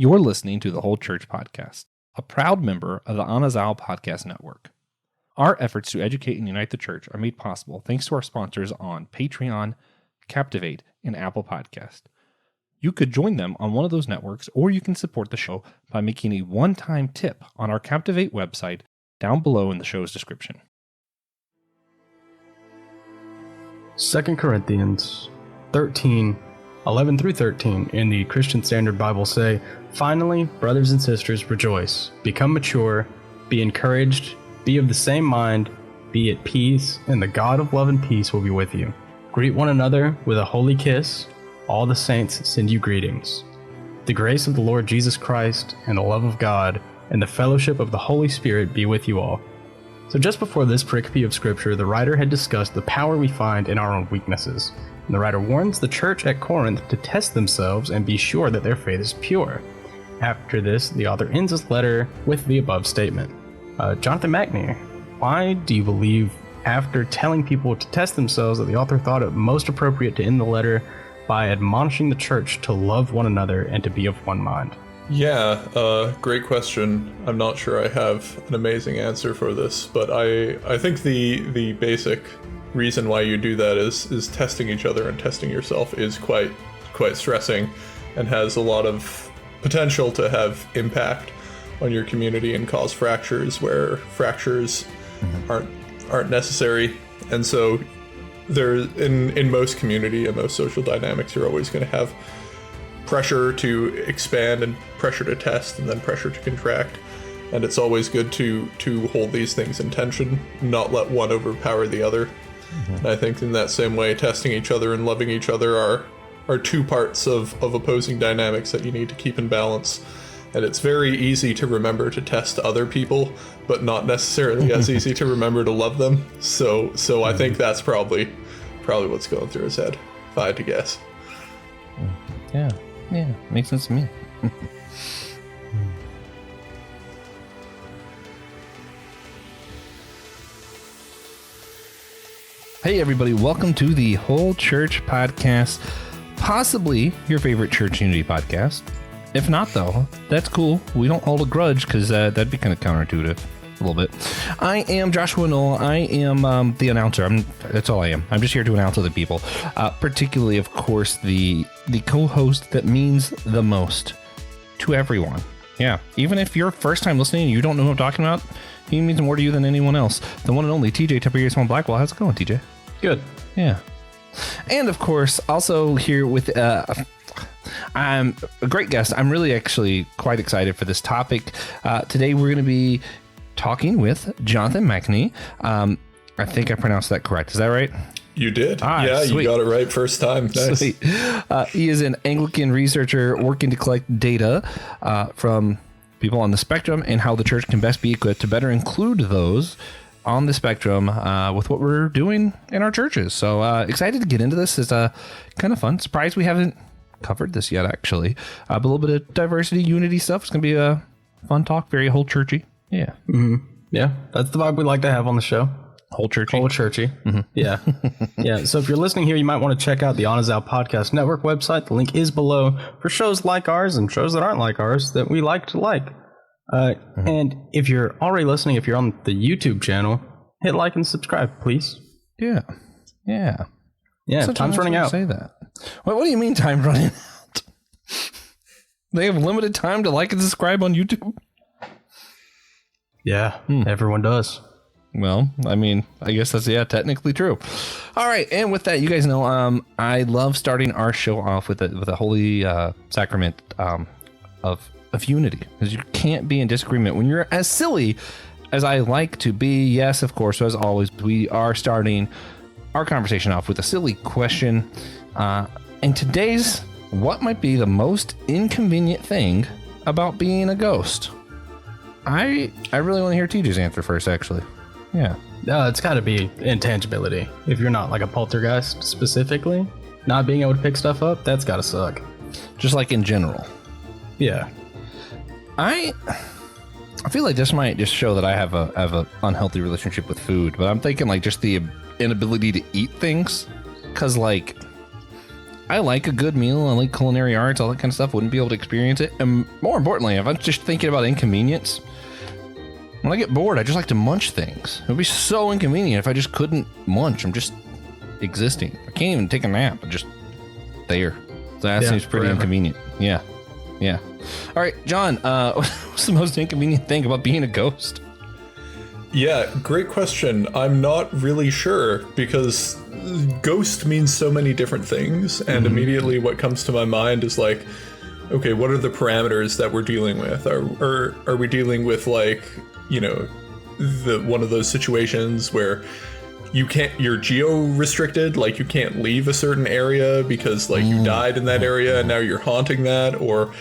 You're listening to the Whole Church Podcast, a proud member of the Anazal Podcast Network. Our efforts to educate and unite the church are made possible thanks to our sponsors on Patreon, Captivate, and Apple Podcast. You could join them on one of those networks, or you can support the show by making a one-time tip on our Captivate website down below in the show's description. 2 Corinthians 13:11 through 13 in the Christian Standard Bible say, "Finally, brothers and sisters, rejoice, become mature, be encouraged, be of the same mind, be at peace, and the God of love and peace will be with you. Greet one another with a holy kiss. All the saints send you greetings. The grace of the Lord Jesus Christ and the love of God and the fellowship of the Holy Spirit be with you all." So just before this pericope of scripture, the writer had discussed the power we find in our own weaknesses. And the writer warns the church at Corinth to test themselves and be sure that their faith is pure. After this, the author ends his letter with the above statement. Jonathan Machnee, why do you believe, after telling people to test themselves, that the author thought it most appropriate to end the letter by admonishing the church to love one another and to be of one mind? Yeah, great question. I'm not sure I have an amazing answer for this, but I think the basic reason why you do that is testing each other and testing yourself is quite stressing and has a lot of potential to have impact on your community and cause fractures where fractures aren't necessary. And so there in most community and most social dynamics, you're always going to have pressure to expand and pressure to test and then pressure to contract. And it's always good to hold these things in tension, not let one overpower the other. And I think in that same way, testing each other and loving each other are two parts of opposing dynamics that you need to keep in balance. And it's very easy to remember to test other people, but not necessarily as easy to remember to love them. So I think that's probably what's going through his head, if I had to guess. Yeah, makes sense to me. Hey everybody, welcome to the Whole Church Podcast, possibly your favorite church unity podcast. If not though, that's cool. We don't hold a grudge because that'd be kind of counterintuitive a little bit. I am Joshua Knoll. I am the announcer. That's all I am. I'm just here to announce other people, particularly, of course, the co-host that means the most to everyone. Yeah, even if you're first time listening and you don't know who I'm talking about, he means more to you than anyone else. The one and only TJ Tiberius Blackwell. How's it going, TJ? Good. Yeah. And of course, also here with I'm a great guest. I'm really actually quite excited for this topic. Today we're going to be talking with Jonathan Machnee. I think I pronounced that correct. Is that right? You did. Yeah, sweet. You got it right first time. Nice. Sweet. He is an Anglican researcher working to collect data from people on the spectrum and how the church can best be equipped to better include those on the spectrum with what we're doing in our churches. So excited to get into this. It's kind of fun. Surprised we haven't covered this yet, actually. But a little bit of diversity, unity stuff. It's going to be a fun talk, very whole churchy. Yeah. Mm-hmm. Yeah, that's the vibe we like to have on the show. Whole churchy. Whole churchy. Mm-hmm. Yeah. Yeah. So if you're listening here, you might want to check out the Anazal Podcast Network website. The link is below for shows like ours and shows that aren't like ours that we like to like. And if you're already listening, if you're on the YouTube channel, hit like and subscribe, please. Yeah. Yeah. Yeah. Sometimes time's running out. Say that. What do you mean time running out? They have limited time to like and subscribe on YouTube? Yeah, everyone does. Well, I mean, I guess that's, technically true. All right. And with that, you guys know, I love starting our show off with a holy sacrament of unity, because you can't be in disagreement when you're as silly as I like to be. Yes, of course, as always, we are starting our conversation off with a silly question. And today's, what might be the most inconvenient thing about being a ghost? I really want to hear TJ's answer first, actually. Yeah. It's got to be intangibility. If you're not like a poltergeist specifically, not being able to pick stuff up, that's got to suck. Just like in general. Yeah. I feel like this might just show that I have a unhealthy relationship with food, but I'm thinking like just the inability to eat things, because like I like a good meal. I like culinary arts, all that kind of stuff. Wouldn't be able to experience it. And more importantly, if I'm just thinking about inconvenience, when I get bored, I just like to munch things. It would be so inconvenient if I just couldn't munch. I'm just existing. I can't even take a nap. I'm just there. So that seems pretty inconvenient. Yeah. Yeah. All right, John, what's the most inconvenient thing about being a ghost? Yeah, great question. I'm not really sure because ghost means so many different things. And immediately what comes to my mind is like, okay, what are the parameters that we're dealing with? Are we dealing with like, you know, one of those situations where you're geo-restricted, like you can't leave a certain area because like you died in that area and now you're haunting that? Or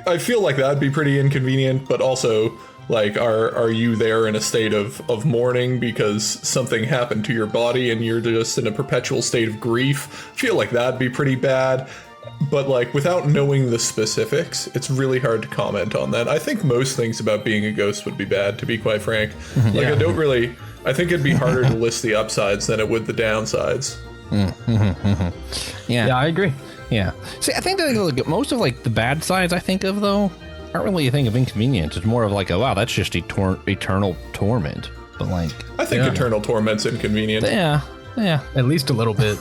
I feel like that'd be pretty inconvenient, but also like are you there in a state of mourning because something happened to your body and you're just in a perpetual state of grief? I feel like that'd be pretty bad. But like without knowing the specifics, it's really hard to comment on that. I think most things about being a ghost would be bad, to be quite frank. Like I think it'd be harder to list the upsides than it would the downsides. Yeah, I agree. Yeah. See, I think that most of like the bad sides I think of though aren't really a thing of inconvenience. It's more of like, oh wow, that's just eternal torment. But like, I think eternal torment's inconvenient. Yeah. At least a little bit.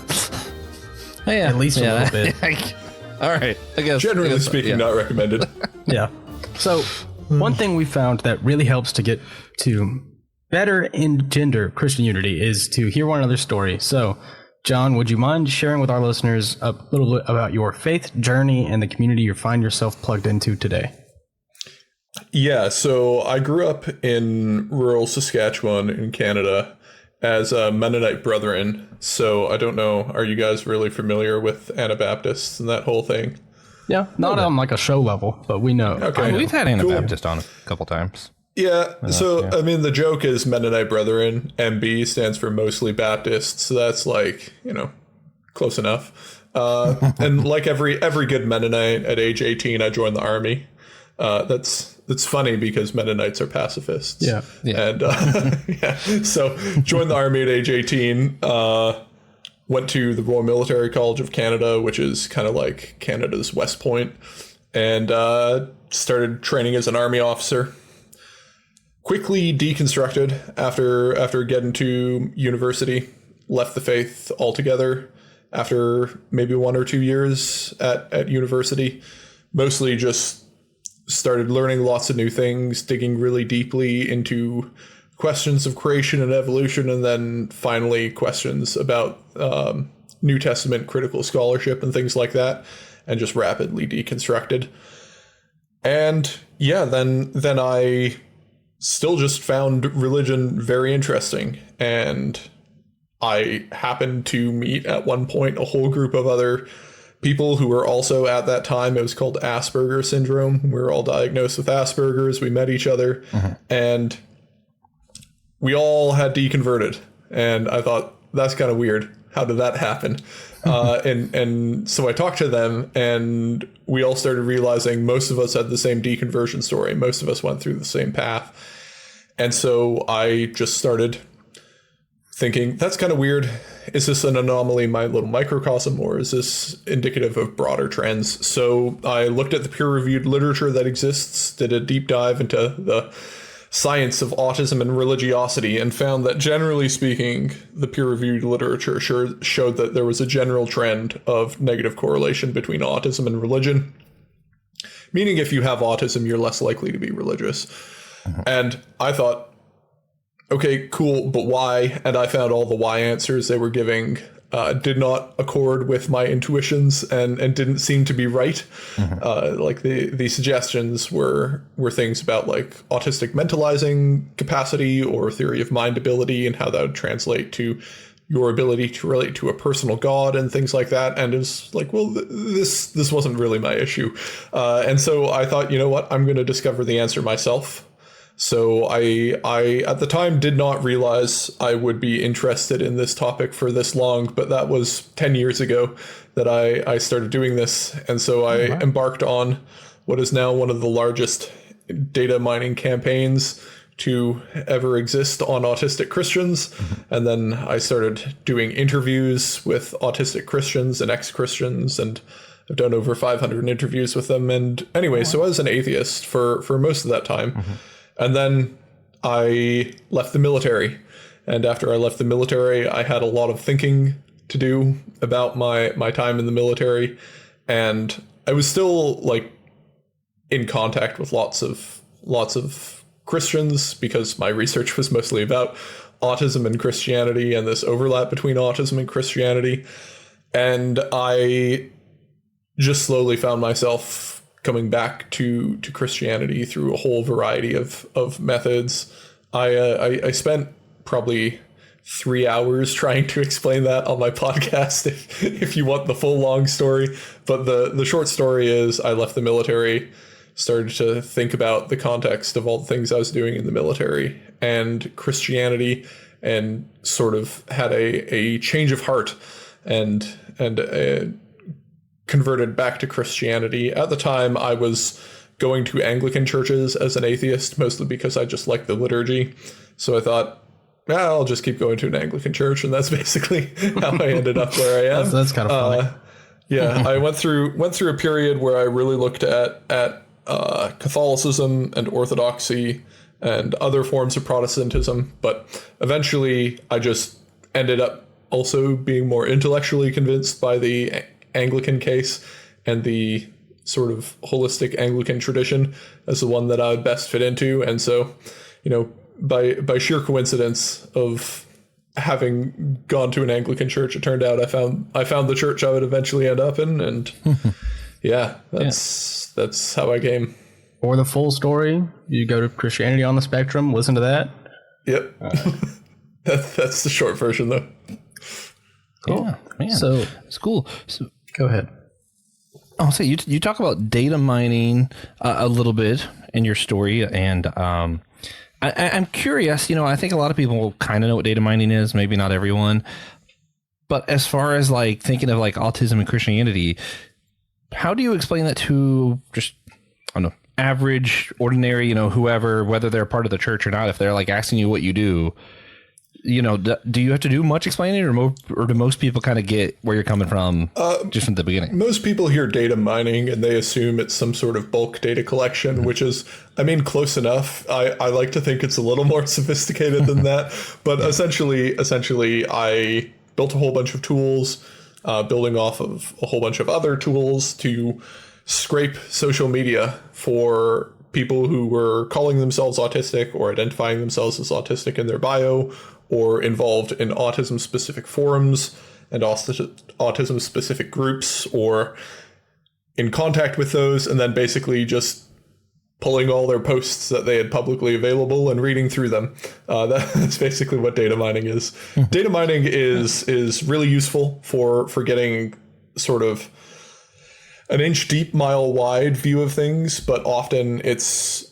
Yeah. At least a little bit. All right. Generally speaking, not recommended. Yeah. So one thing we found that really helps to get to better engender Christian unity is to hear one another's story. So, John, would you mind sharing with our listeners a little bit about your faith journey and the community you find yourself plugged into today? Yeah, so I grew up in rural Saskatchewan in Canada as a Mennonite Brethren. So I don't know, are you guys really familiar with Anabaptists and that whole thing? Yeah, not on like a show level, but we know. Okay, we've had Anabaptist on a couple times. Yeah, I mean, the joke is Mennonite Brethren. MB stands for mostly Baptist, so that's like, you know, close enough. And like every good Mennonite, at age 18, I joined the army. That's funny because Mennonites are pacifists. Yeah. And so joined the army at age 18. Went to the Royal Military College of Canada, which is kind of like Canada's West Point, and started training as an army officer. Quickly deconstructed after getting to university. Left the faith altogether after maybe 1 or 2 years at university. Mostly just started learning lots of new things, digging really deeply into questions of creation and evolution, and then finally questions about New Testament critical scholarship and things like that, and just rapidly deconstructed. And yeah, then I still just found religion very interesting, and I happened to meet at one point a whole group of other people who were also at that time, it was called Asperger syndrome. We were all diagnosed with Asperger's. We met each other and we all had deconverted. And I thought, that's kind of weird. How did that happen? And so I talked to them and we all started realizing most of us had the same deconversion story. Most of us went through the same path. And so I just started thinking, that's kind of weird. Is this an anomaly, my little microcosm, or is this indicative of broader trends? So I looked at the peer-reviewed literature that exists, did a deep dive into the science of autism and religiosity, and found that generally speaking, the peer-reviewed literature showed that there was a general trend of negative correlation between autism and religion. Meaning if you have autism, you're less likely to be religious. And I thought, okay, cool, but why? And I found all the why answers they were giving did not accord with my intuitions and didn't seem to be right. Like the suggestions were things about like autistic mentalizing capacity or theory of mind ability and how that would translate to your ability to relate to a personal God and things like that. And it was like, well, this wasn't really my issue. And so I thought, you know what, I'm going to discover the answer myself. So I at the time did not realize I would be interested in this topic for this long, but that was 10 years ago that I started doing this. And so I embarked on what is now one of the largest data mining campaigns to ever exist on autistic Christians. And then I started doing interviews with autistic Christians and ex-Christians, and I've done over 500 interviews with them. And anyway, so I was an atheist for most of that time. And then I left the military. And after I left the military, I had a lot of thinking to do about my time in the military. And I was still like in contact with lots of Christians, because my research was mostly about autism and Christianity and this overlap between autism and Christianity. And I just slowly found myself coming back to Christianity through a whole variety of methods. I spent probably 3 hours trying to explain that on my podcast if you want the full long story. But the short story is I left the military, started to think about the context of all the things I was doing in the military and Christianity, and sort of had a change of heart and converted back to Christianity. At the time, I was going to Anglican churches as an atheist, mostly because I just liked the liturgy. So I thought, I'll just keep going to an Anglican church, and that's basically how I ended up where I am. That's kind of funny. Yeah, I went through a period where I really looked at Catholicism and Orthodoxy and other forms of Protestantism, but eventually I just ended up also being more intellectually convinced by the Anglican case and the sort of holistic Anglican tradition as the one that I would best fit into. And so, by sheer coincidence of having gone to an Anglican church, it turned out I found the church I would eventually end up in, and yeah, that's how I came. For the full story, you go to Christianity on the Spectrum, listen to that. Yep. That's the short version, though. Cool. Yeah, man. So it's cool. So, go ahead. I'll say you talk about data mining a little bit in your story, and I'm curious. I think a lot of people kind of know what data mining is. Maybe not everyone, but as far as like thinking of like autism and Christianity, how do you explain that to just, I don't know, average, ordinary, whoever, whether they're part of the church or not? If they're like asking you what you do, do you have to do much explaining, or do most people kind of get where you're coming from just from the beginning? Most people hear data mining and they assume it's some sort of bulk data collection, which is, close enough. I like to think it's a little more sophisticated than that. But essentially, I built a whole bunch of tools, building off of a whole bunch of other tools to scrape social media for people who were calling themselves autistic or identifying themselves as autistic in their bio, or involved in autism-specific forums and autism-specific groups, or in contact with those, and then basically just pulling all their posts that they had publicly available and reading through them. That's basically what data mining is. Data mining is really useful for getting sort of an inch deep, mile wide view of things, but often it's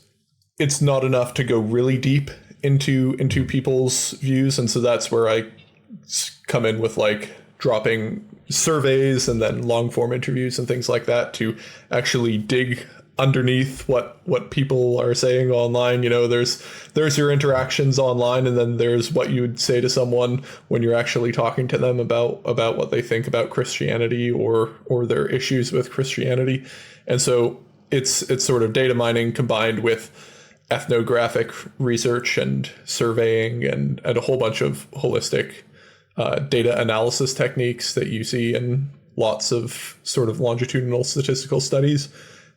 not enough to go really deep into people's views. And so that's where I come in with like dropping surveys and then long form interviews and things like that to actually dig underneath what people are saying online. There's your interactions online, and then there's what you would say to someone when you're actually talking to them about what they think about Christianity or their issues with Christianity. And so it's sort of data mining combined with ethnographic research and surveying and a whole bunch of holistic data analysis techniques that you see in lots of sort of longitudinal statistical studies.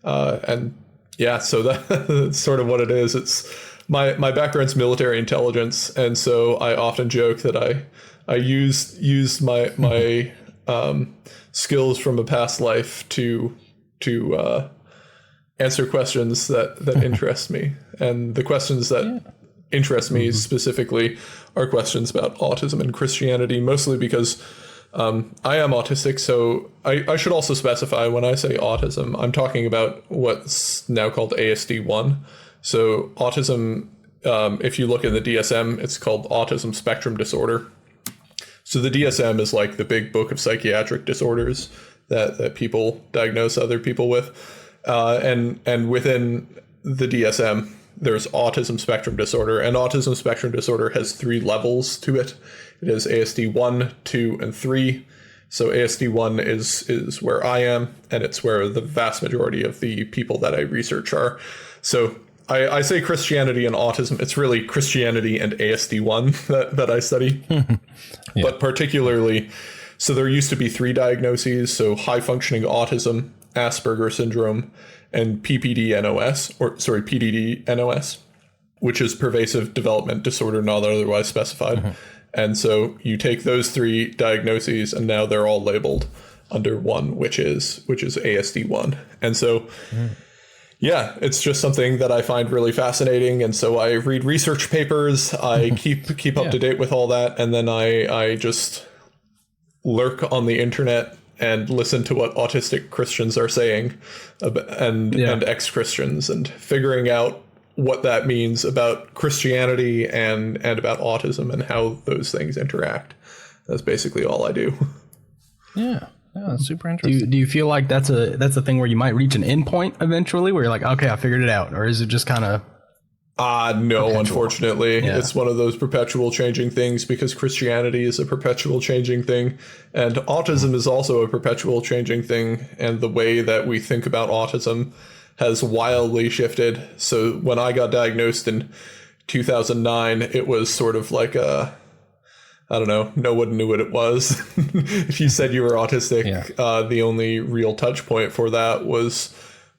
And yeah, so that's sort of what it is. It's my background's military intelligence, and so I often joke that I used my skills from a past life to answer questions that interest me, and the questions that interest me specifically are questions about autism and Christianity, mostly because I am autistic. So I should also specify, when I say autism, I'm talking about what's now called ASD1. So autism, if you look in the DSM, it's called autism spectrum disorder. So the DSM is like the big book of psychiatric disorders that people diagnose other people with. And within the DSM, there's autism spectrum disorder, and autism spectrum disorder has 3 levels to it. It is ASD 1, 2, and 3. So ASD 1 is where I am, and it's where the vast majority of the people that I research are. So I say Christianity and autism. It's really Christianity and ASD 1 that I study. But particularly, so there used to be 3 diagnoses. So high functioning autism, Asperger syndrome, and PDD-NOS, which is pervasive development disorder not otherwise specified. And so you take those 3 diagnoses, and now they're all labeled under one, which is ASD1. And so, yeah, it's just something that I find really fascinating. And so I read research papers, I keep up to date with all that, and then I just lurk on the internet and listen to what autistic Christians are saying and ex-Christians, and figuring out what that means about Christianity and about autism and how those things interact. That's basically all I do. Yeah, that's super interesting. Do you feel like that's a thing where you might reach an endpoint eventually, where you're like, okay, I figured it out, or is it just kind of? No, unfortunately, it's one of those perpetual changing things, because Christianity is a perpetual changing thing, and autism is also a perpetual changing thing, and the way that we think about autism has wildly shifted. So when I got diagnosed in 2009, it was sort of like I don't know, no one knew what it was. If you said you were autistic, the only real touch point for that was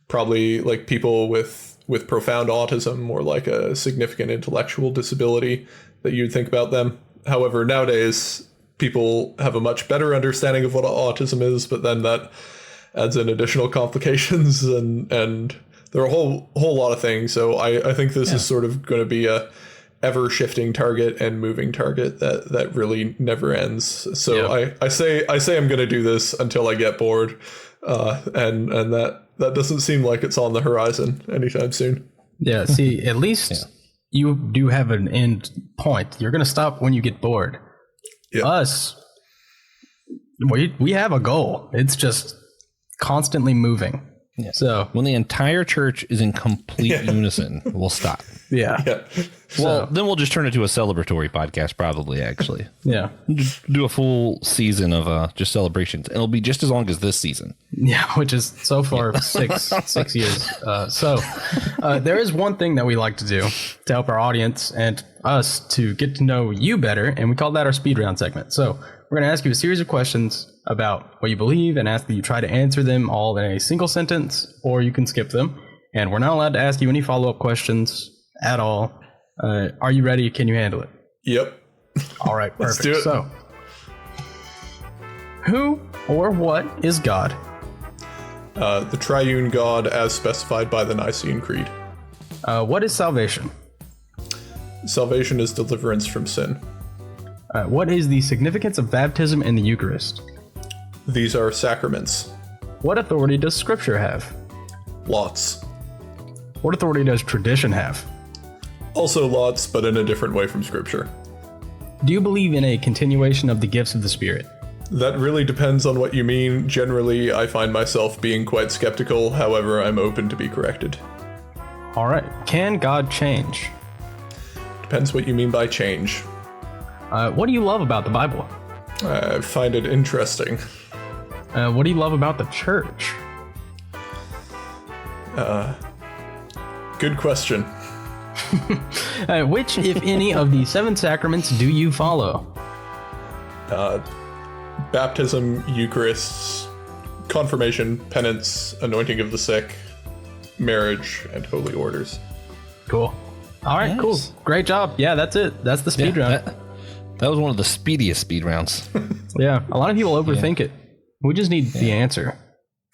probably like people with profound autism or like a significant intellectual disability that you'd think about them. However, nowadays, people have a much better understanding of what autism is, but then that adds in additional complications and there are a whole lot of things. So I think this is sort of going to be a ever shifting target and moving target that really never ends. So I say I'm going to do this until I get bored, and that doesn't seem like it's on the horizon anytime soon. Yeah. See, at least you do have an end point. You're going to stop when you get bored. Yeah. Us, we have a goal. It's just constantly moving. Yeah. So when the entire church is in complete unison, we'll stop. Yeah. Well, then we'll just turn it to a celebratory podcast, probably, actually. Yeah. Do a full season of just celebrations. And it'll be just as long as this season. Yeah, which is so far 6 years. So there is one thing that we like to do to help our audience and us to get to know you better, and we call that our speed round segment. So we're going to ask you a series of questions about what you believe and ask that you try to answer them all in a single sentence, or you can skip them. And we're not allowed to ask you any follow-up questions at all. Are you ready? Can you handle it? Yep. All right, perfect. Let's do it. So, who or what is God? The triune God as specified by the Nicene Creed. What is salvation? Salvation is deliverance from sin. What is the significance of baptism and the Eucharist? These are sacraments. What authority does Scripture have? Lots. What authority does tradition have? Also lots, but in a different way from Scripture. Do you believe in a continuation of the gifts of the Spirit? That really depends on what you mean. Generally, I find myself being quite skeptical. However, I'm open to be corrected. All right. Can God change? Depends what you mean by change. What do you love about the Bible? I find it interesting. What do you love about the church? Good question. Which, if any, of the 7 sacraments do you follow? Baptism, Eucharists, confirmation, penance, anointing of the sick, marriage, and holy orders. Cool. All right, Nice. cool. Great job. Yeah, that's it. That's the speed round. That was one of the speediest speed rounds. Yeah, a lot of people overthink it. We just need the answer.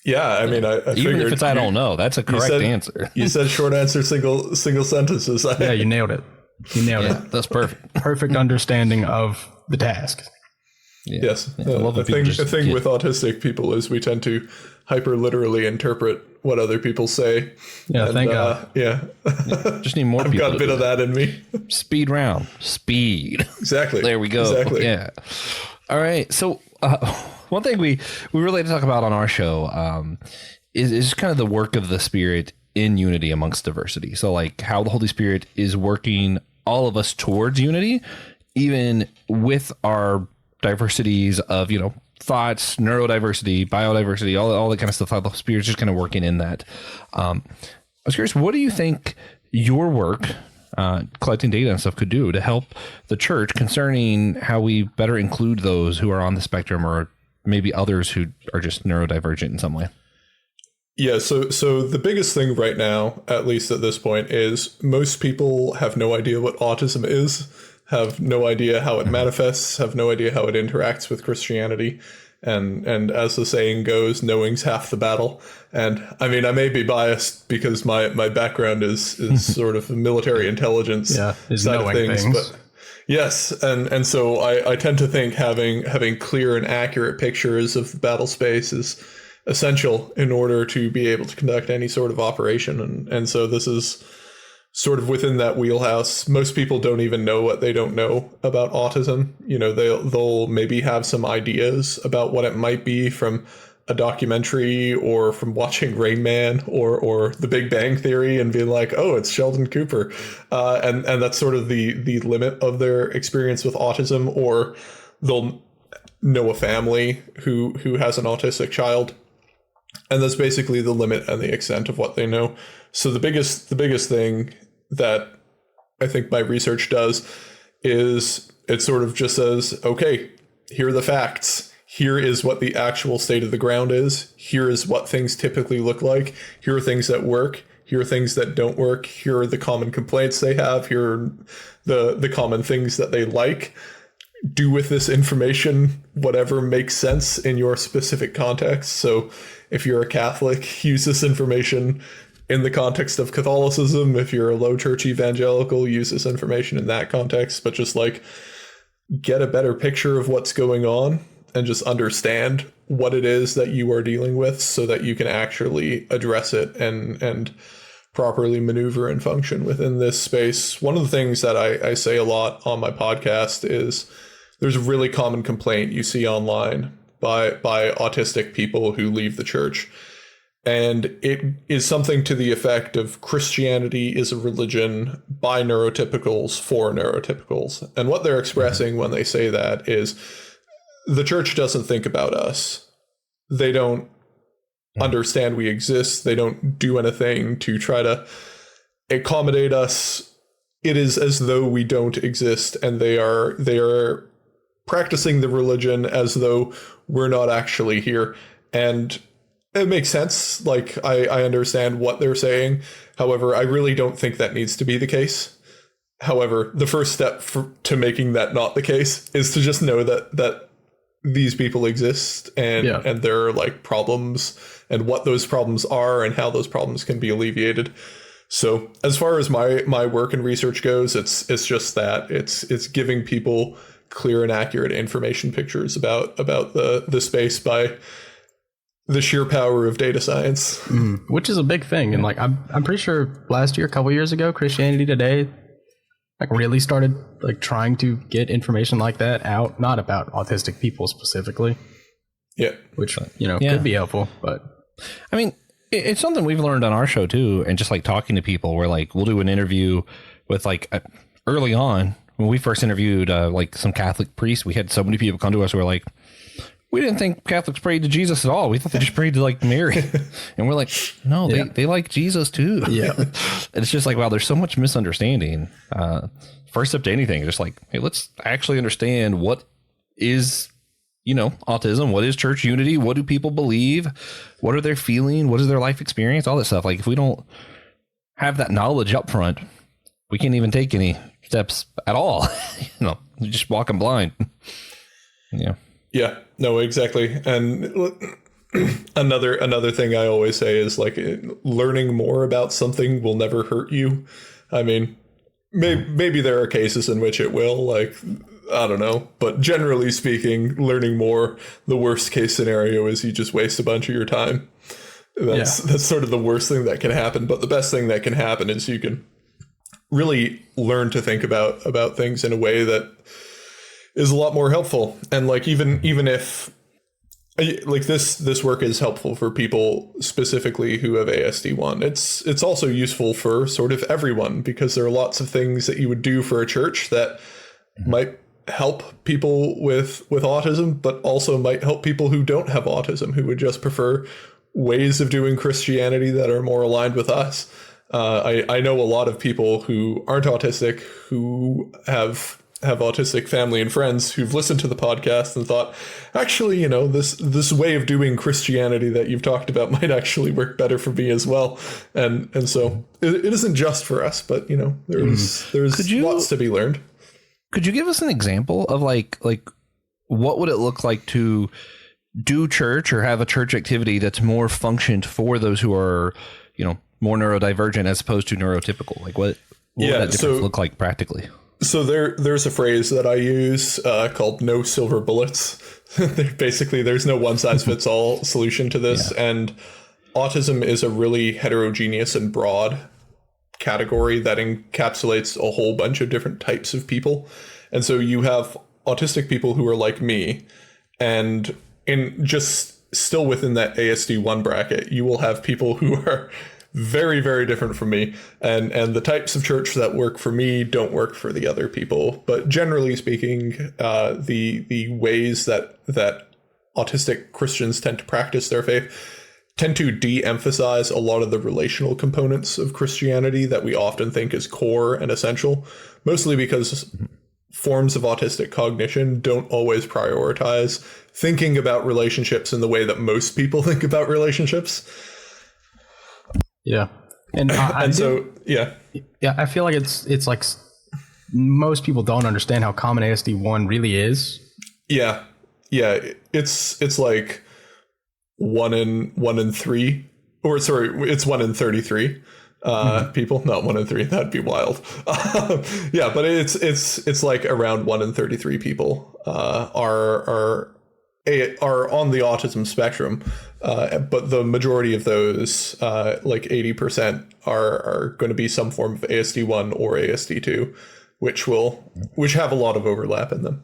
Yeah, I mean, I Even figured if it's I don't know, that's a correct answer. You said short answer, single sentences. Yeah, you nailed it. You nailed Yeah, it. that's perfect. Perfect understanding of the task. Yeah. Yes. Yeah, I love The when people thing, just the thing get- with autistic people is we tend to hyper literally interpret what other people say. Yeah, And, thank God. Yeah. Just need more I've people. got a bit of that in me. Speed round. Speed. Exactly. There we go. Exactly. Yeah. All right. So one thing we really like to talk about on our show is kind of the work of the Spirit in unity amongst diversity. So like how the Holy Spirit is working all of us towards unity, even with our diversities of, thoughts, neurodiversity, biodiversity, all that kind of stuff. How the Spirit's just kind of working in that. I was curious, what do you think your work, collecting data and stuff, could do to help the church concerning how we better include those who are on the spectrum, or maybe others who are just neurodivergent in some way? Yeah, so the biggest thing right now, at least at this point, is most people have no idea what autism is, have no idea how it manifests, have no idea how it interacts with Christianity. And as the saying goes, knowing's half the battle. And I mean, I may be biased because my background is sort of military intelligence side of things. But yes, and so I tend to think having clear and accurate pictures of the battle space is essential in order to be able to conduct any sort of operation. And so this is sort of within that wheelhouse. Most people don't even know what they don't know about autism. They'll maybe have some ideas about what it might be from a documentary or from watching Rain Man or The Big Bang Theory and being like, oh, it's Sheldon Cooper. And that's sort of the limit of their experience with autism. Or they'll know a family who has an autistic child, and that's basically the limit and the extent of what they know. So the biggest thing that I think my research does is it sort of just says, okay, here are the facts. Here is what the actual state of the ground is. Here is what things typically look like. Here are things that work. Here are things that don't work. Here are the common complaints they have. Here are the common things that they like. Do with this information whatever makes sense in your specific context. So if you're a Catholic, use this information in the context of Catholicism. If you're a low church evangelical, use this information in that context. But just like get a better picture of what's going on and just understand what it is that you are dealing with so that you can actually address it and properly maneuver and function within this space. One of the things that I say a lot on my podcast is there's a really common complaint you see online by autistic people who leave the church. And it is something to the effect of Christianity is a religion by neurotypicals for neurotypicals. And what they're expressing when they say that is the church doesn't think about us. They don't understand we exist. They don't do anything to try to accommodate us. It is as though we don't exist, and they are practicing the religion as though we're not actually here. And it makes sense. Like, I understand what they're saying. However, I really don't think that needs to be the case. However, the first step to making that not the case is to just know that these people exist and there are like problems and what those problems are and how those problems can be alleviated. So as far as my work and research goes, it's just that it's giving people clear and accurate information pictures about the space by the sheer power of data science, which is a big thing. And like I'm pretty sure last year, a couple years ago, Christianity Today like really started like trying to get information like that out, not about autistic people specifically. Yeah, which could be helpful. But I mean, it's something we've learned on our show too, and just like talking to people, where like we'll do an interview with like early on when we first interviewed like some Catholic priests. We had so many people come to us who were like, we didn't think Catholics prayed to Jesus at all. We thought they just prayed to like Mary. And we're like, no, they like Jesus too. Yeah. It's just like, wow, there's so much misunderstanding. First step to anything, just like, hey, let's actually understand what is, autism, what is church unity, what do people believe, what are they feeling, what is their life experience, all that stuff. Like if we don't have that knowledge up front, we can't even take any steps at all. Just walking blind. Yeah. Yeah, no, exactly. And another thing I always say is like learning more about something will never hurt you. I mean, maybe there are cases in which it will, like, I don't know. But generally speaking, learning more, the worst case scenario is you just waste a bunch of your time. That's sort of the worst thing that can happen. But the best thing that can happen is you can really learn to think about things in a way that is a lot more helpful. And like even if like this work is helpful for people specifically who have ASD1. It's also useful for sort of everyone, because there are lots of things that you would do for a church that might help people with autism, but also might help people who don't have autism, who would just prefer ways of doing Christianity that are more aligned with us. I know a lot of people who aren't autistic, who have autistic family and friends, who've listened to the podcast and thought, actually, this way of doing Christianity that you've talked about might actually work better for me as well. And so it isn't just for us, but there's lots to be learned. Could you give us an example of like what would it look like to do church or have a church activity that's more functioned for those who are, more neurodivergent as opposed to neurotypical? Like what would that difference look like practically? So there's a phrase that I use called "no silver bullets." Basically, there's no one size fits all solution to this, and autism is a really heterogeneous and broad category that encapsulates a whole bunch of different types of people. And so you have autistic people who are like me, and in just still within that ASD1 bracket, you will have people who are very, very different from me, and the types of church that work for me don't work for the other people. But generally speaking, the ways that autistic Christians tend to practice their faith tend to de-emphasize a lot of the relational components of Christianity that we often think is core and essential, mostly because forms of autistic cognition don't always prioritize thinking about relationships in the way that most people think about relationships. Yeah. And I feel like it's like most people don't understand how common ASD1 really is. Yeah. It's like one in 3, or sorry, it's 1 in 33 people, not 1 in 3. That'd be wild. But it's like around 1 in 33 people are on the autism spectrum, but the majority of those, like 80%, are going to be some form of ASD1 or ASD2, which have a lot of overlap in them.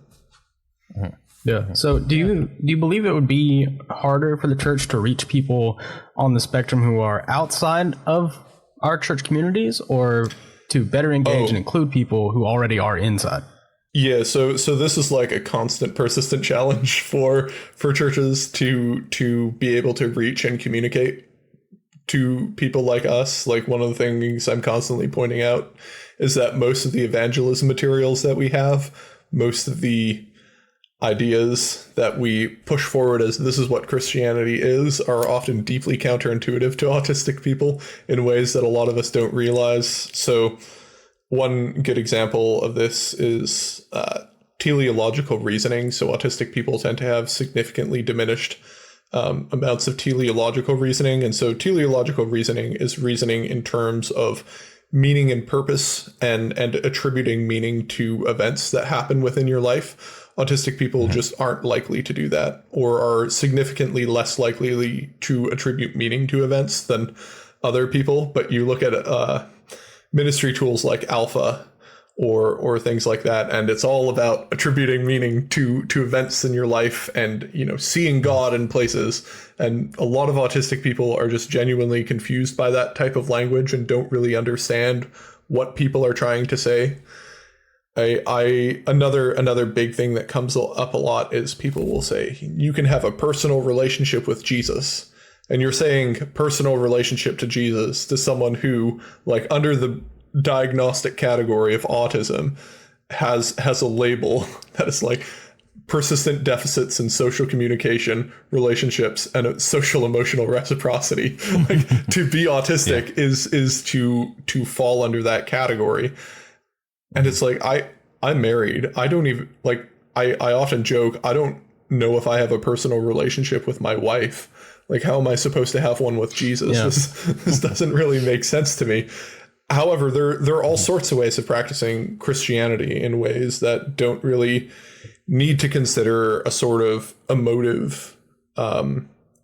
Yeah. So do you believe it would be harder for the church to reach people on the spectrum who are outside of our church communities, or to better engage and include people who already are inside? Yeah, so this is like a constant, persistent challenge for churches to be able to reach and communicate to people like us. Like, one of the things I'm constantly pointing out is that most of the evangelism materials that we have, most of the ideas that we push forward as this is what Christianity is, are often deeply counterintuitive to autistic people in ways that a lot of us don't realize. So one good example of this is teleological reasoning. So autistic people tend to have significantly diminished amounts of teleological reasoning. And so teleological reasoning is reasoning in terms of meaning and purpose and attributing meaning to events that happen within your life. Autistic people just aren't likely to do that, or are significantly less likely to attribute meaning to events than other people. But you look at ministry tools like Alpha or things like that, and it's all about attributing meaning to events in your life and, seeing God in places. And a lot of autistic people are just genuinely confused by that type of language and don't really understand what people are trying to say. Another big thing that comes up a lot is people will say, you can have a personal relationship with Jesus. And you're saying personal relationship to Jesus to someone who, like, under the diagnostic category of autism has a label that is like persistent deficits in social communication, relationships, and social emotional reciprocity. Like, to be autistic is to fall under that category. And it's like, I'm married. I don't even, like, I often joke, I don't know if I have a personal relationship with my wife. Like, how am I supposed to have one with Jesus? Yeah. This doesn't really make sense to me. However, there are all sorts of ways of practicing Christianity in ways that don't really need to consider a sort of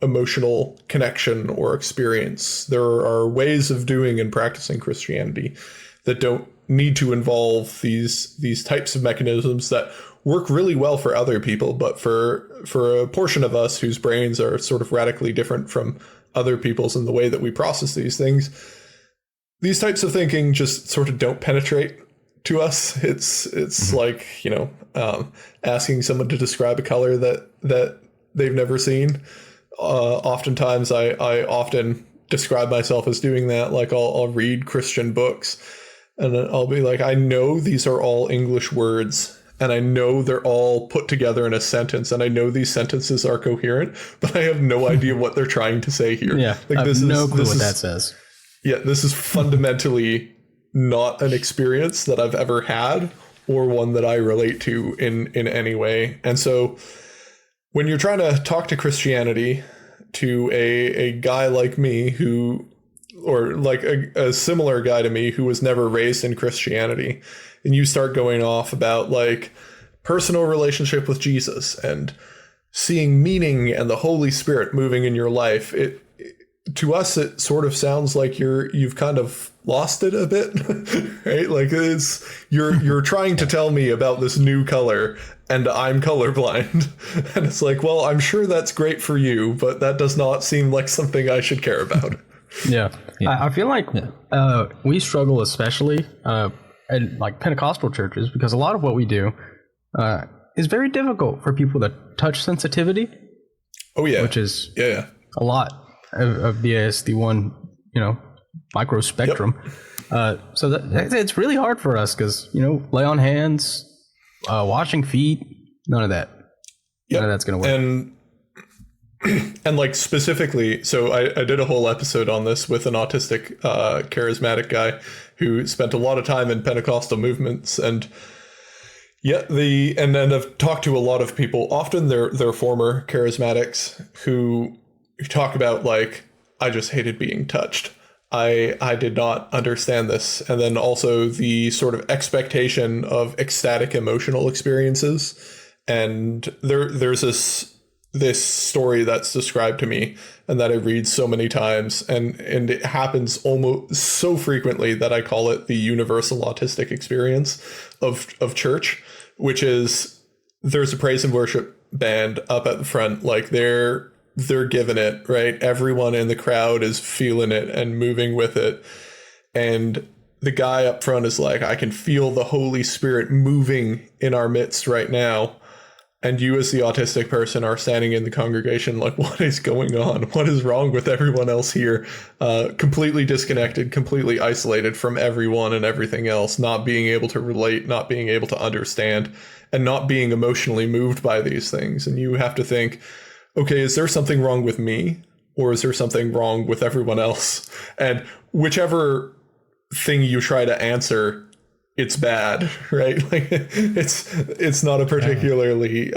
emotional connection or experience. There are ways of doing and practicing Christianity that don't need to involve these types of mechanisms that work really well for other people, but for a portion of us whose brains are sort of radically different from other people's in the way that we process these things, these types of thinking just sort of don't penetrate to us. It's like, asking someone to describe a color that they've never seen. Oftentimes I often describe myself as doing that. Like I'll read Christian books and I'll be like, I know these are all English words and I know they're all put together in a sentence and I know these sentences are coherent, but I have no idea what they're trying to say here. Yeah, like, I have no clue what that says. Yeah, this is fundamentally not an experience that I've ever had or one that I relate to in any way. And so when you're trying to talk to Christianity to a guy like me or like a similar guy to me who was never raised in Christianity, and you start going off about like personal relationship with Jesus and seeing meaning and the Holy Spirit moving in your life, to us, it sort of sounds like you've kind of lost it a bit, right? Like you're trying to tell me about this new color and I'm colorblind. And it's like, well, I'm sure that's great for you, but that does not seem like something I should care about. Yeah. I feel like we struggle especially in like Pentecostal churches because a lot of what we do is very difficult for people that touch sensitivity. Oh, yeah. Which is a lot of the ASD1, micro spectrum. Yep. So it's really hard for us because, lay on hands, washing feet, none of that. Yep. None of that's going to work. And like specifically, so I did a whole episode on this with an autistic, charismatic guy who spent a lot of time in Pentecostal movements. And and then I've talked to a lot of people, often they're former charismatics who talk about like, I just hated being touched. I did not understand this. And then also the sort of expectation of ecstatic emotional experiences. And there's this story that's described to me and that I read so many times. And it happens almost so frequently that I call it the universal autistic experience of church, which is there's a praise and worship band up at the front. Like they're giving it, right? Everyone in the crowd is feeling it and moving with it. And the guy up front is like, I can feel the Holy Spirit moving in our midst right now. And you as the autistic person are standing in the congregation like, what is going on? What is wrong with everyone else here? Completely disconnected, completely isolated from everyone and everything else, not being able to relate, not being able to understand, and not being emotionally moved by these things. And you have to think, okay, is there something wrong with me or is there something wrong with everyone else? And whichever thing you try to answer, it's bad, right? Like it's not a particularly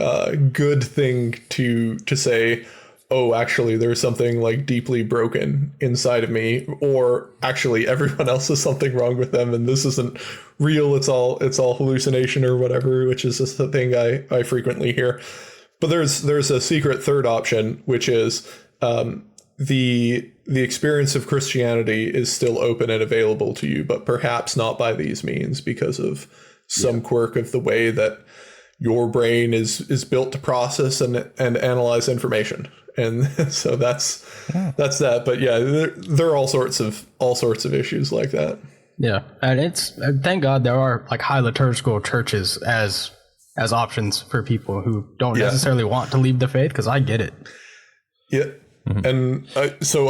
good thing to say, oh, actually there's something like deeply broken inside of me, or actually everyone else has something wrong with them and this isn't real, it's all hallucination or whatever, which is just the thing I frequently hear. But there's a secret third option, which is the experience of Christianity is still open and available to you, but perhaps not by these means because of some quirk of the way that your brain is built to process and analyze information. And so that's that. But yeah, there are all sorts of issues like that. Yeah, and thank God there are like high liturgical churches as options for people who don't necessarily want to leave the faith, because I get it. Yeah. Mm-hmm. And so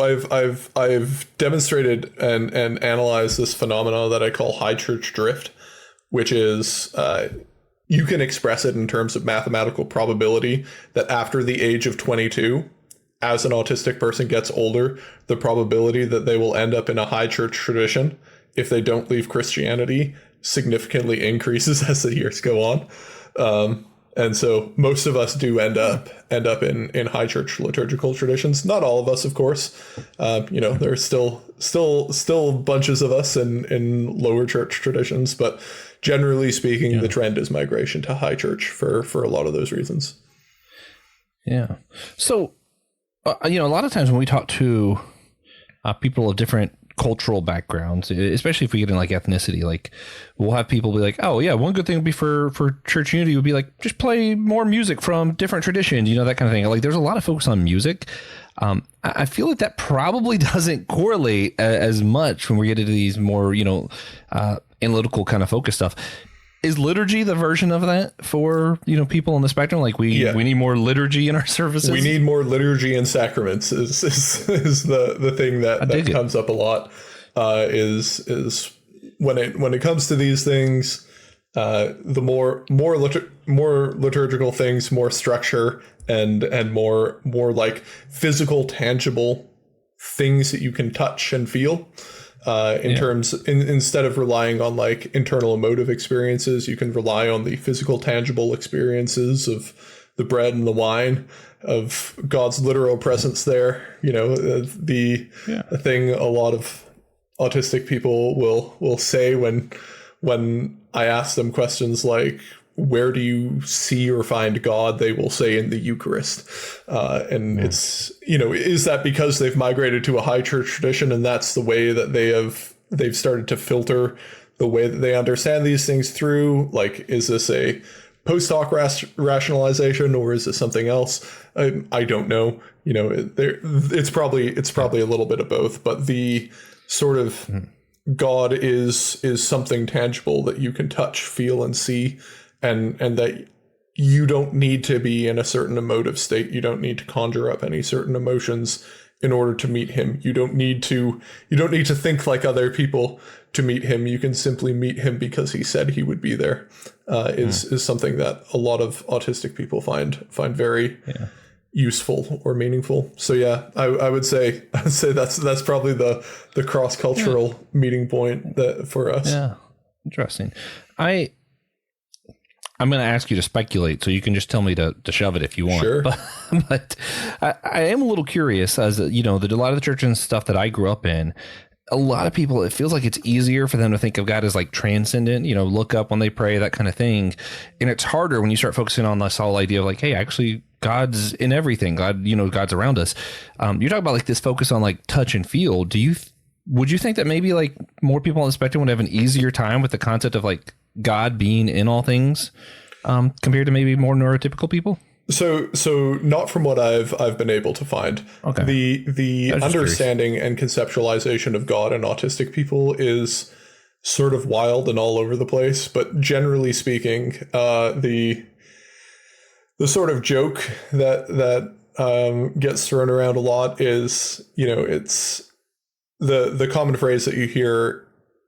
I've demonstrated and analyzed this phenomena that I call high church drift, which is you can express it in terms of mathematical probability that after the age of 22, as an autistic person gets older, the probability that they will end up in a high church tradition, if they don't leave Christianity, significantly increases as the years go on. And so most of us do end up in high church liturgical traditions. Not all of us, of course. There's still bunches of us in lower church traditions, but generally speaking, the trend is migration to high church for a lot of those reasons. Yeah. So, a lot of times when we talk to people of different cultural backgrounds, especially if we get in like ethnicity, like we'll have people be like, oh yeah, one good thing would be for church unity would be like, just play more music from different traditions, that kind of thing. Like there's a lot of focus on music. I feel like that probably doesn't correlate as much when we get into these more, analytical kind of focus stuff. Is liturgy the version of that for, people on the spectrum? Like we need more liturgy in our services. We need more liturgy and sacraments is the thing that comes up a lot. Is when it comes to these things, the more liturgical things, more structure and more like physical, tangible things that you can touch and feel. Instead of relying on like internal emotive experiences, you can rely on the physical, tangible experiences of the bread and the wine, of God's literal presence there. The thing a lot of autistic people will say when I ask them questions like, where do you see or find God? They will say in the Eucharist. It's, is that because they've migrated to a high church tradition and that's the way that they've started to filter the way that they understand these things through? Like, is this a post hoc rationalization or is this something else? I don't know. It's probably a little bit of both, but the sort of God is something tangible that you can touch, feel, and see. And that you don't need to be in a certain emotive state. You don't need to conjure up any certain emotions in order to meet him. You don't need to think like other people to meet him. You can simply meet him because he said he would be there. Is something that a lot of autistic people find very useful or meaningful. So yeah, I would say that's probably the cross-cultural meeting point that for us. Yeah, interesting. I'm going to ask you to speculate, so you can just tell me to shove it if you want. Sure. But I am a little curious, as a lot of the church and stuff that I grew up in, a lot of people, it feels like it's easier for them to think of God as like transcendent, look up when they pray, that kind of thing. And it's harder when you start focusing on this whole idea of like, hey, actually God's in everything. God's around us. You talk about like this focus on like touch and feel. Would you think that maybe like more people on the spectrum would have an easier time with the concept of like God being in all things compared to maybe more neurotypical people? So not from what I've been able to find. Okay. The understanding and conceptualization of God in autistic people is sort of wild and all over the place. But generally speaking, the sort of joke that gets thrown around a lot is, it's the common phrase that you hear.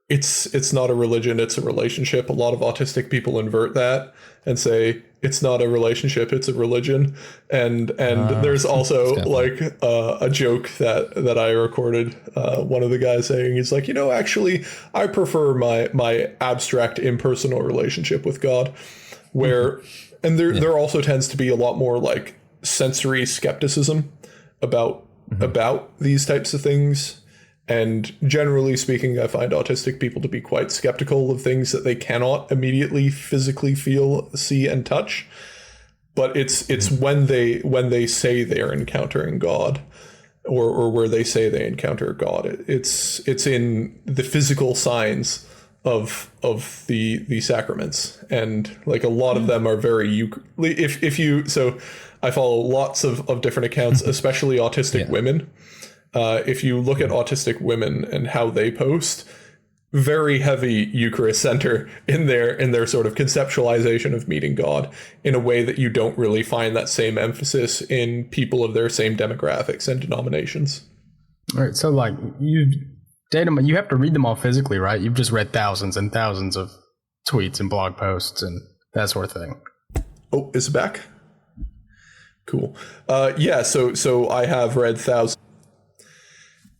It's not a religion, it's a relationship. A lot of autistic people invert that and say it's not a relationship, it's a religion. And there's also like a joke that I recorded. One of the guys saying, he's like, actually, I prefer my abstract impersonal relationship with God, where and there also tends to be a lot more like sensory skepticism about these types of things. And generally speaking, I find autistic people to be quite skeptical of things that they cannot immediately physically feel, see, and touch. But it's when they say they're encountering God, or where they say they encounter God, it's in the physical signs of the sacraments, and like a lot of them are very so I follow lots of different accounts, especially autistic women. If you look at autistic women and how they post, very heavy Eucharist center in their sort of conceptualization of meeting God in a way that you don't really find that same emphasis in people of their same demographics and denominations. All right. So like you have to read them all physically, right? You've just read thousands and thousands of tweets and blog posts and that sort of thing. Oh, is it back? Cool. So I have read thousands.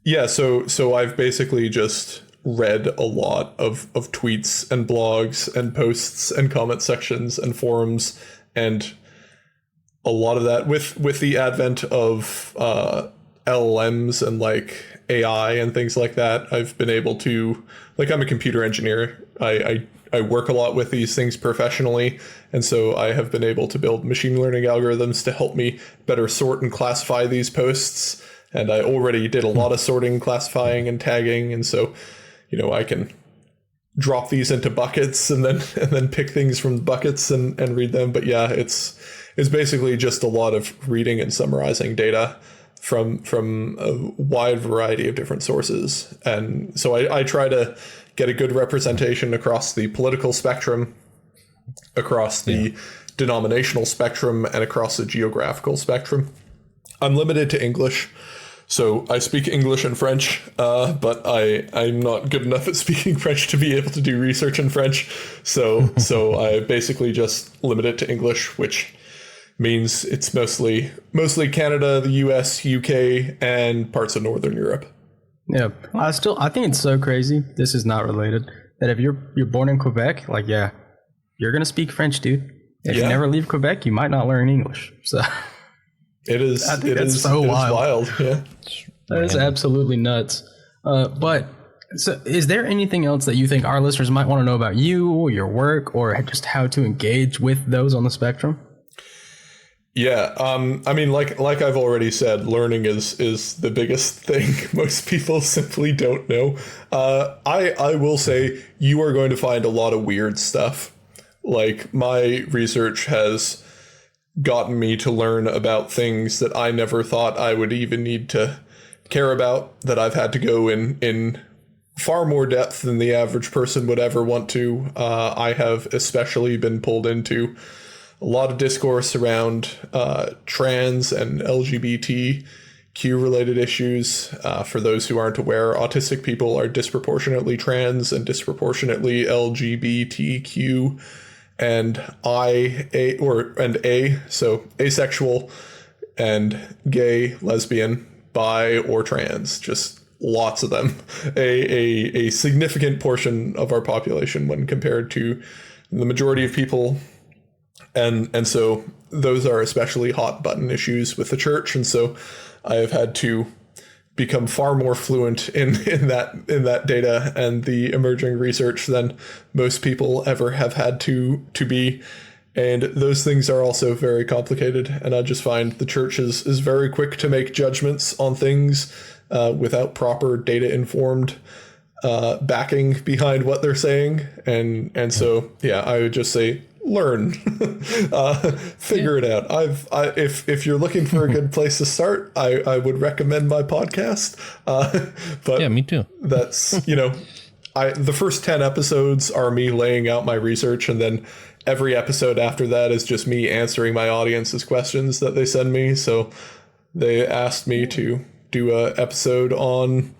Yeah, so I've basically just read a lot of tweets and blogs and posts and comment sections and forums, and a lot of that with the advent of LLMs and like AI and things like that, I've been able to, like, I'm a computer engineer. I work a lot with these things professionally, and so I have been able to build machine learning algorithms to help me better sort and classify these posts and I already did a lot of sorting, classifying, and tagging, and so, I can drop these into buckets and then pick things from the buckets and read them. But yeah, it's basically just a lot of reading and summarizing data from a wide variety of different sources. And so I try to get a good representation across the political spectrum, across the denominational spectrum, and across the geographical spectrum. I'm limited to English, so I speak English and French, but I'm not good enough at speaking French to be able to do research in French. So I basically just limit it to English, which means it's mostly Canada, the US, UK, and parts of Northern Europe. Yeah, I think it's so crazy. This is not related. That if you're born in Quebec, you're gonna speak French, dude. If you never leave Quebec, you might not learn English. So it is. I think it that's is so wild. Wild. Yeah, that is absolutely nuts. But so, is there anything else that you think our listeners might want to know about you, your work, or just how to engage with those on the spectrum? Yeah, I mean, like I've already said, learning is the biggest thing. Most people simply don't know. I will say you are going to find a lot of weird stuff. Like, my research has gotten me to learn about things that I never thought I would even need to care about, that I've had to go in far more depth than the average person would ever want to. I have especially been pulled into a lot of discourse around trans and LGBTQ related issues. For those who aren't aware, autistic people are disproportionately trans and disproportionately LGBTQ and so asexual and gay, lesbian, bi, or trans. Just lots of them. A significant portion of our population when compared to the majority of people. And so those are especially hot button issues with the church. And so I have had to become far more fluent in that data and the emerging research than most people ever have had to be. And those things are also very complicated. And I just find the church is very quick to make judgments on things without proper data informed backing behind what they're saying. And so, yeah, I would just say, learn, figure it out. If you're looking for a good place to start, I would recommend my podcast. But yeah, me too. That's, the first 10 episodes are me laying out my research, and then every episode after that is just me answering my audience's questions that they send me. So they asked me to do a episode on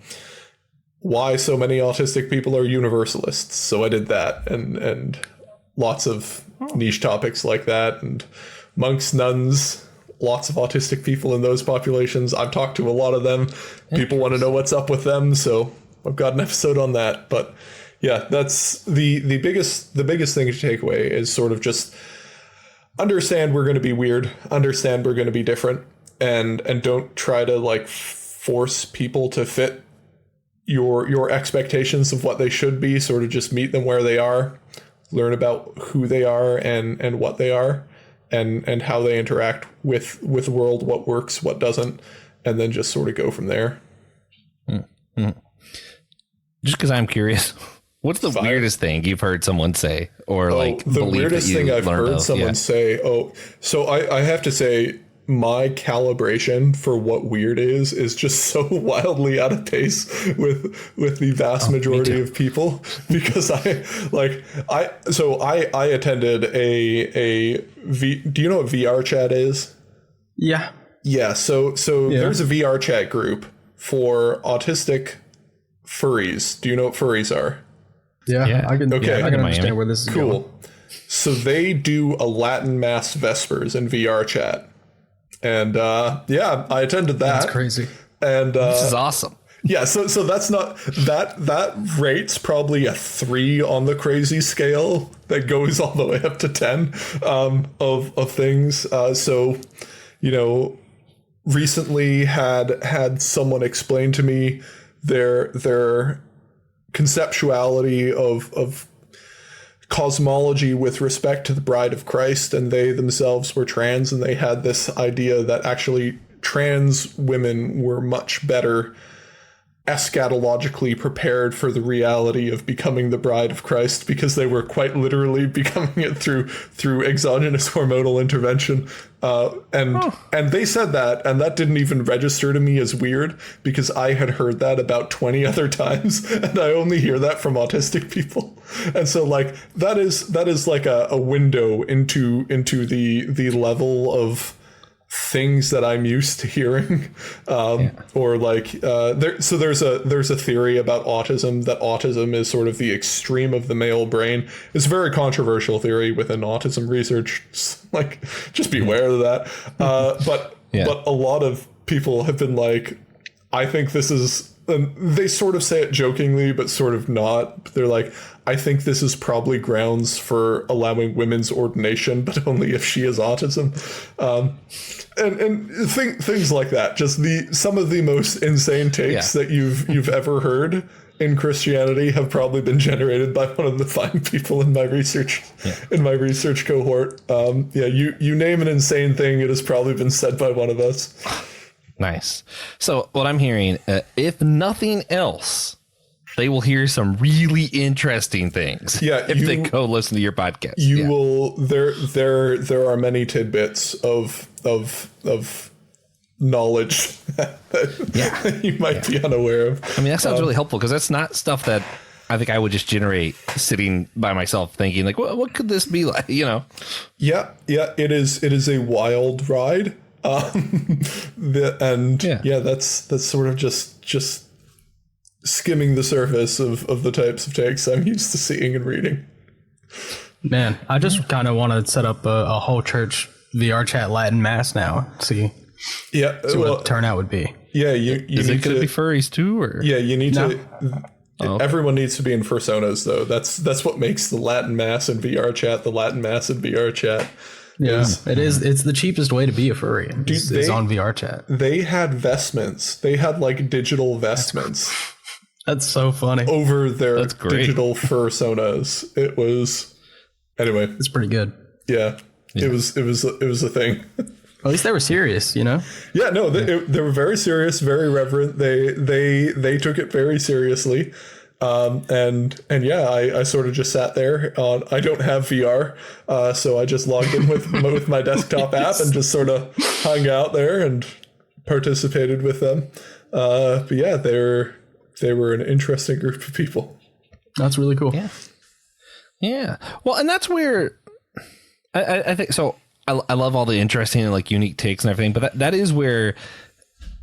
why so many autistic people are universalists. So I did that, and lots of niche topics like that, and monks, nuns, lots of autistic people in those populations. I've talked to a lot of them. People want to know what's up with them, so I've got an episode on that. But yeah, that's the biggest thing to take away is sort of just understand we're going to be weird, understand we're going to be different, and don't try to force people to fit your expectations of what they should be. Sort of just meet them where they are. Learn about who they are and what they are and how they interact with the world, what works, what doesn't, and then just sort of go from there. Mm-hmm. Just because I'm curious, what's the weirdest thing you've heard someone say or the weirdest thing I've heard someone say? So I have to say, my calibration for what weird is just so wildly out of pace with the vast majority of people, because I attended do you know what VR chat is? Yeah. So there's a VR chat group for autistic furries. Do you know what furries are? Yeah. I can understand where this is going. So they do a Latin Mass Vespers in VR chat. And I attended that. That's crazy. And this is awesome. Yeah, so that's not that rate's probably a 3 on the crazy scale that goes all the way up to 10 of things. So, recently had someone explain to me their conceptuality of cosmology with respect to the Bride of Christ, and they themselves were trans, and they had this idea that actually trans women were much better eschatologically prepared for the reality of becoming the bride of Christ, because they were quite literally becoming it through exogenous hormonal intervention. And they said that, and that didn't even register to me as weird, because I had heard that about 20 other times, and I only hear that from autistic people. And so like that is like a window into the level of things that I'm used to hearing, or like there's a theory about autism, that autism is sort of the extreme of the male brain. It's a very controversial theory within autism research. Like, just be aware of that. But a lot of people have been like, I think this is, and they sort of say it jokingly, but sort of not. They're like, I think this is probably grounds for allowing women's ordination, but only if she has autism. And things like that. Just some of the most insane takes that you've ever heard in Christianity have probably been generated by one of the fine people in my research cohort. You name an insane thing, it has probably been said by one of us. Nice. So what I'm hearing, if nothing else, they will hear some really interesting things. Yeah, if they go listen to your podcast, you will. There are many tidbits of knowledge that you might be unaware of. I mean, that sounds really helpful, because that's not stuff that I think I would just generate sitting by myself thinking like, what could this be like? You know? Yeah. It is a wild ride. That's sort of just skimming the surface of the types of takes I'm used to seeing and reading. Man, I just kind of want to set up a whole church VR chat Latin mass now. See what the turnout would be. Yeah, is it going to be furries too, or you need to. Everyone needs to be in fursonas, though. That's what makes the Latin mass and VR chat the Latin mass and VR chat. Yeah, it is. It's the cheapest way to be a furry. It's on VR chat. They had vestments. They had like digital vestments. That's so funny. Over their digital fursonas. It was, anyway. It's pretty good. Yeah. It was a thing. At least they were serious, you know? Yeah, no, they were very serious, very reverent. They took it very seriously. I sort of just sat there I don't have VR, so I just logged in with my desktop app and just sort of hung out there and participated with them. But yeah, they were an interesting group of people. That's really cool. Yeah. Well, and that's where I think so. I love all the interesting and like unique takes and everything, but that is where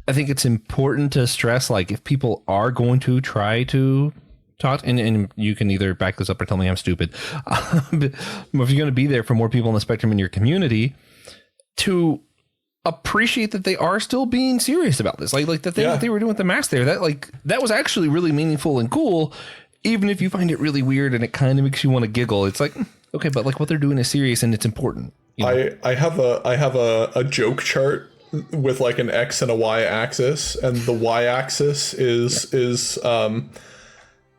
I think it's important to stress, like, if people are going to try to talk, and you can either back this up or tell me I'm stupid, but if you're going to be there for more people on the spectrum in your community, to appreciate that they are still being serious about this, like the thing that they were doing with the mask there, that was actually really meaningful and cool, even if you find it really weird and it kind of makes you want to giggle. It's like, okay, but like what they're doing is serious and it's important. You know? I have a joke chart with like an X and a Y axis, and the Y axis is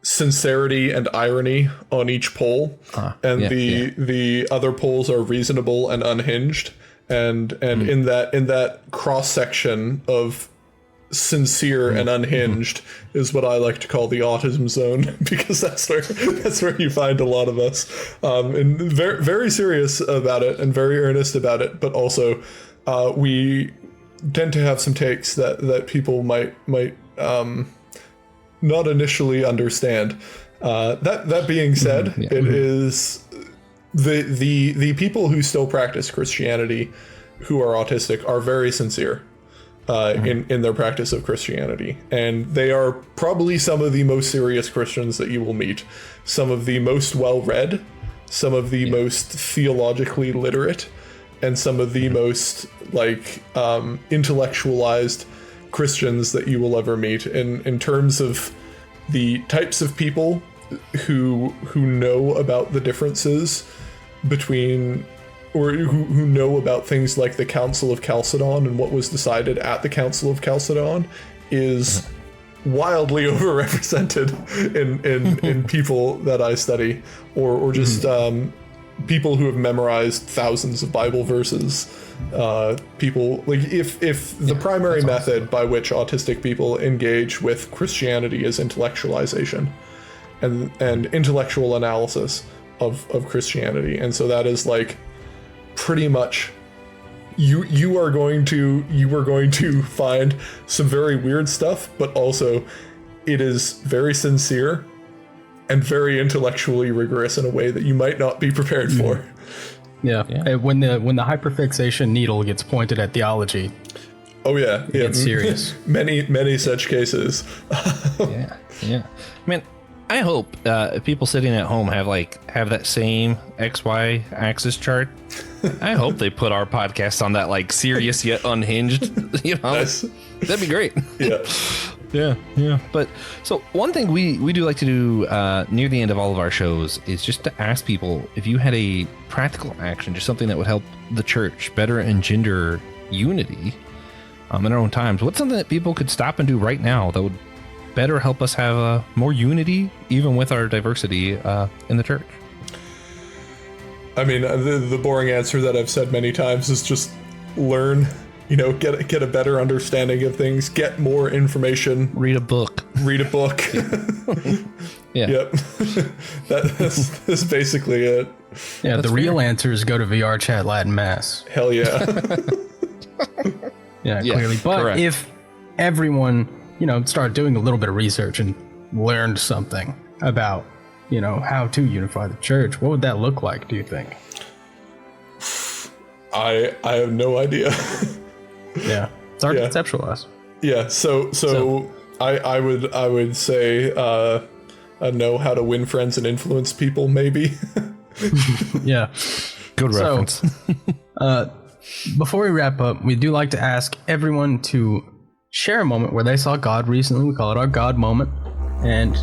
sincerity and irony on each pole, and the other poles are reasonable and unhinged, and in that cross section of sincere and unhinged is what I like to call the autism zone, because that's where you find a lot of us, and very, very serious about it and very earnest about it, but also we tend to have some takes that people might not initially understand. That being said, it is the people who still practice Christianity who are autistic are very sincere in their practice of Christianity, and they are probably some of the most serious Christians that you will meet, some of the most well-read, some of the most theologically literate, and some of the most like intellectualized Christians that you will ever meet in terms of the types of people who know about the differences between, or who know about things like the Council of Chalcedon and what was decided at the Council of Chalcedon is wildly overrepresented in people that I study, or just people who have memorized thousands of Bible verses, people like if the primary method by which autistic people engage with Christianity is intellectualization and intellectual analysis of Christianity, and so that is like pretty much you are going to find some very weird stuff, but also it is very sincere and very intellectually rigorous in a way that you might not be prepared for. Yeah. When the hyperfixation needle gets pointed at theology. Oh yeah, yeah. It's serious. many such cases. Yeah. I mean, I hope people sitting at home have that same XY axis chart. I hope they put our podcast on that like serious yet unhinged. Nice. That'd be great. Yeah. Yeah. But so one thing we do like to do near the end of all of our shows is just to ask people if you had a practical action, just something that would help the church better engender unity in our own times. What's something that people could stop and do right now that would better help us have more unity, even with our diversity in the church? I mean, the boring answer that I've said many times is just learn. Get a better understanding of things. Get more information. Read a book. Yeah. Yep. That's basically it. Yeah, That's the real fair. answer is go to VR Chat Latin Mass. Hell yeah. Yeah, Yeah, clearly. But correct. if everyone, started doing a little bit of research and learned something about, how to unify the church, what would that look like, do you think? I have no idea. Yeah. It's hard to conceptualize. Yeah, so I would say know how to win friends and influence people, maybe. Yeah. Good reference. Before we wrap up, we do like to ask everyone to share a moment where they saw God recently. We call it our God moment. And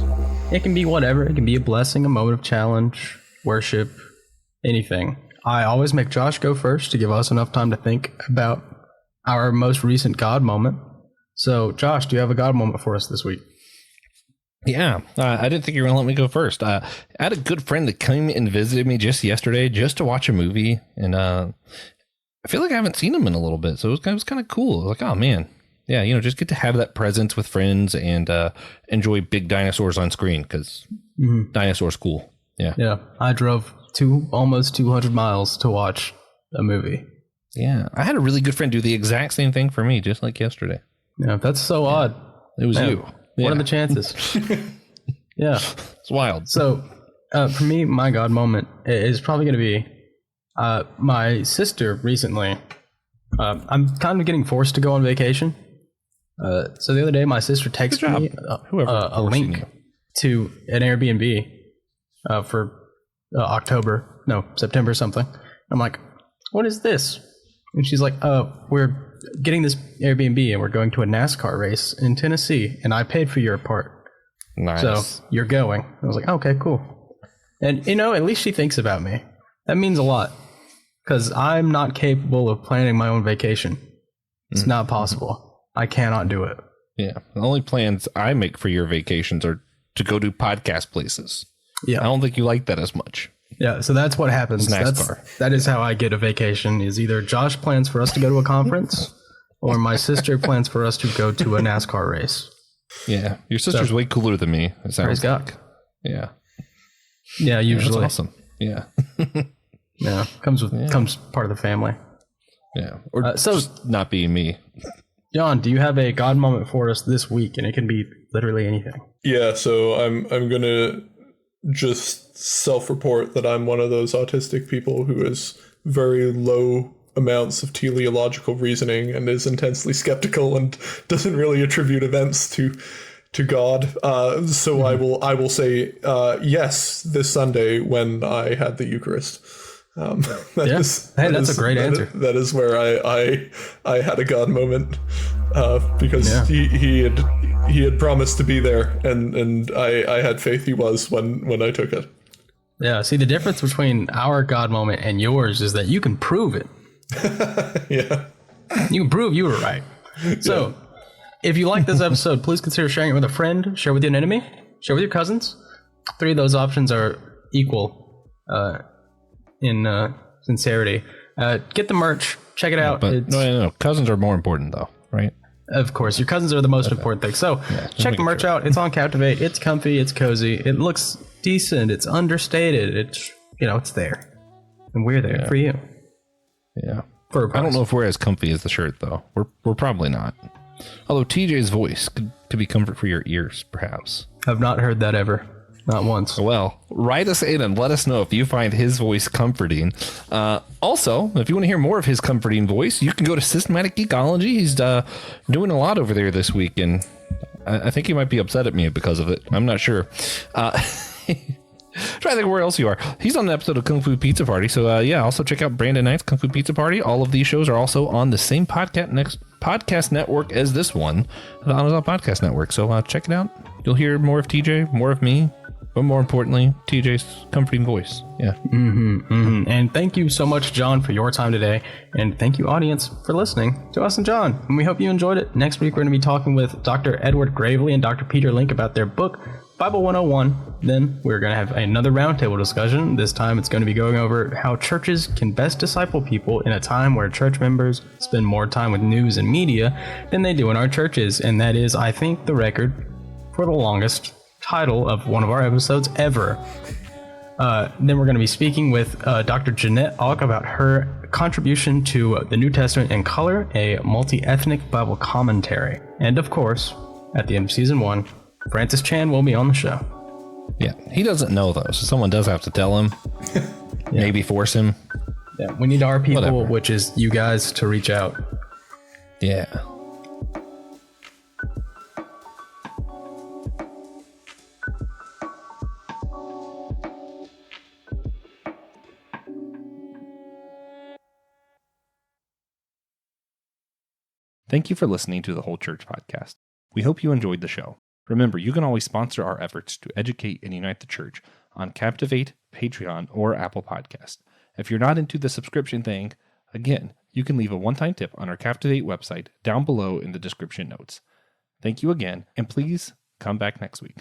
it can be whatever. It can be a blessing, a moment of challenge, worship, anything. I always make Josh go first to give us enough time to think about our most recent God moment. So, Josh, do you have a God moment for us this week? Yeah, I didn't think you were going to let me go first. I had a good friend that came and visited me just yesterday just to watch a movie. And I feel like I haven't seen him in a little bit. So it was kind of cool. Like, oh, man. Yeah, just get to have that presence with friends and enjoy big dinosaurs on screen because dinosaurs cool. Yeah. Yeah, I drove almost 200 miles to watch a movie. Yeah, I had a really good friend do the exact same thing for me just like yesterday. Yeah, that's so odd. It was Man, you. What are the chances? Yeah. It's wild. So, for me, my God moment is probably going to be my sister recently. I'm kind of getting forced to go on vacation. So the other day, my sister texted me a link to an Airbnb for September something. I'm like, what is this? And she's like, we're getting this Airbnb and we're going to a NASCAR race in Tennessee, and I paid for your part. Nice. So you're going. I was like, okay, cool. And, at least she thinks about me. That means a lot because I'm not capable of planning my own vacation. It's not possible. I cannot do it. Yeah. The only plans I make for your vacations are to go to podcast places. Yeah. I don't think you like that as much. Yeah, so that's what happens. It's NASCAR. That is how I get a vacation, is either Josh plans for us to go to a conference or my sister plans for us to go to a NASCAR race. Yeah. Your sister's way cooler than me. It sounds Praise God. like. Yeah. Yeah, usually. That's awesome. Yeah. Yeah, comes part of the family. Yeah. Or so- just not being me. John, do you have a God moment for us this week? And it can be literally anything. Yeah, so I'm gonna just self-report that I'm one of those autistic people who has very low amounts of teleological reasoning and is intensely skeptical and doesn't really attribute events to God. So I will say yes this Sunday when I had the Eucharist. That's a great answer. That is where I had a God moment because he had promised to be there, and I had faith he was when I took it. Yeah, see, the difference between our God moment and yours is that you can prove it. Yeah. You can prove you were right. So, if you like this episode, please consider sharing it with a friend, share with an enemy, share with your cousins. 3 of those options are equal. in sincerity. Get the merch. Check it out. But no. Cousins are more important, though, right? Of course, your cousins are the most important thing. So check the merch out. It's on Captivate. It's comfy. It's cozy. It looks decent. It's understated. It's it's there, and we're there for you. Yeah. I don't know if we're as comfy as the shirt, though. We're probably not. Although TJ's voice could be comfort for your ears, perhaps. I've not heard that ever. Not once. Well, write us in and let us know if you find his voice comforting. Also, if you want to hear more of his comforting voice, you can go to Systematic Geekology. He's doing a lot over there this week, and I think he might be upset at me because of it. I'm not sure. Try to think where else you are. He's on an episode of Kung Fu Pizza Party. So, also check out Brandon Knight's Kung Fu Pizza Party. All of these shows are also on the same podcast network as this one, the Amazon Podcast Network. So, check it out. You'll hear more of TJ, more of me, but more importantly, TJ's comforting voice. Yeah. And thank you so much, John, for your time today. And thank you, audience, for listening to us and John. And we hope you enjoyed it. Next week, we're going to be talking with Dr. Edward Gravely and Dr. Peter Link about their book, Bible 101. Then we're going to have another roundtable discussion. This time it's going to be going over how churches can best disciple people in a time where church members spend more time with news and media than they do in our churches. And that is, I think, the record for the longest title of one of our episodes ever. Then we're going to be speaking with Dr. Jeanette Auk about her contribution to the New Testament in Color, a multi-ethnic Bible commentary. And of course, at the end of season 1, Francis Chan will be on the show. Yeah, he doesn't know though, so someone does have to tell him. Maybe force him. Yeah, we need our people, which is you guys, to reach out. Yeah. Thank you for listening to the Whole Church Podcast. We hope you enjoyed the show. Remember, you can always sponsor our efforts to educate and unite the church on Captivate, Patreon, or Apple Podcast. If you're not into the subscription thing, again, you can leave a one-time tip on our Captivate website down below in the description notes. Thank you again, and please come back next week.